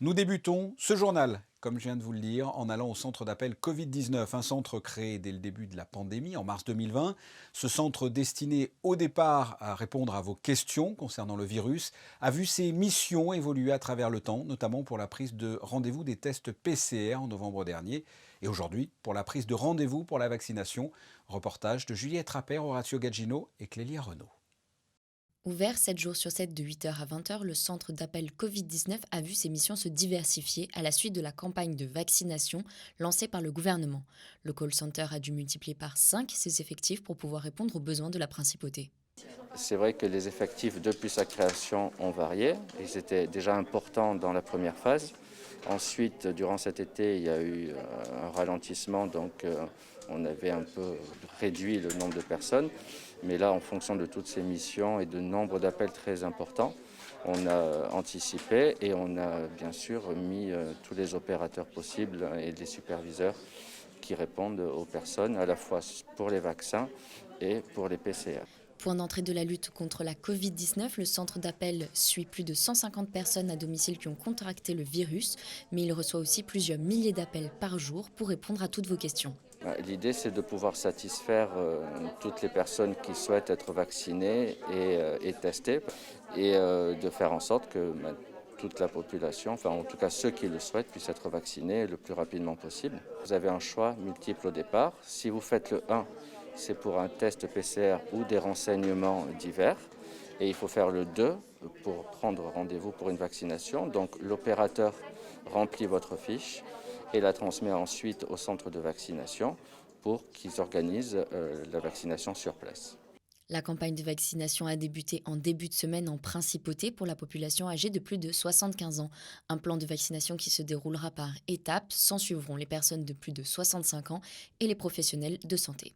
Nous débutons ce journal, comme je viens de vous le dire, en allant au centre d'appel Covid-19, un centre créé dès le début de la pandémie, en mars 2020. Ce centre destiné au départ à répondre à vos questions concernant le virus a vu ses missions évoluer à travers le temps, notamment pour la prise de rendez-vous des tests PCR en novembre dernier et aujourd'hui pour la prise de rendez-vous pour la vaccination. Reportage de Juliette Rappert, Horacio Gagino et Clélia Renaud. Ouvert 7 jours sur 7 de 8 heures à 20 heures, le centre d'appel Covid-19 a vu ses missions se diversifier à la suite de la campagne de vaccination lancée par le gouvernement. Le call center a dû multiplier par 5 ses effectifs pour pouvoir répondre aux besoins de la principauté. C'est vrai que les effectifs depuis sa création ont varié. Ils étaient déjà importants dans la première phase. Ensuite, durant cet été, il y a eu un ralentissement, donc on avait un peu réduit le nombre de personnes. Mais là, en fonction de toutes ces missions et de nombre d'appels très importants, on a anticipé et on a bien sûr mis tous les opérateurs possibles et les superviseurs qui répondent aux personnes, à la fois pour les vaccins et pour les PCR. Point d'entrée de la lutte contre la Covid-19, le centre d'appel suit plus de 150 personnes à domicile qui ont contracté le virus, mais il reçoit aussi plusieurs milliers d'appels par jour pour répondre à toutes vos questions. L'idée, c'est de pouvoir satisfaire toutes les personnes qui souhaitent être vaccinées et testées et de faire en sorte que toute la population, enfin en tout cas ceux qui le souhaitent, puissent être vaccinés le plus rapidement possible. Vous avez un choix multiple au départ. Si vous faites le 1, c'est pour un test PCR ou des renseignements divers. Et il faut faire le 2 pour prendre rendez-vous pour une vaccination. Donc l'opérateur remplit votre fiche et la transmet ensuite au centre de vaccination pour qu'ils organisent la vaccination sur place. La campagne de vaccination a débuté en début de semaine en principauté pour la population âgée de plus de 75 ans. Un plan de vaccination qui se déroulera par étapes. S'en suivront les personnes de plus de 65 ans et les professionnels de santé.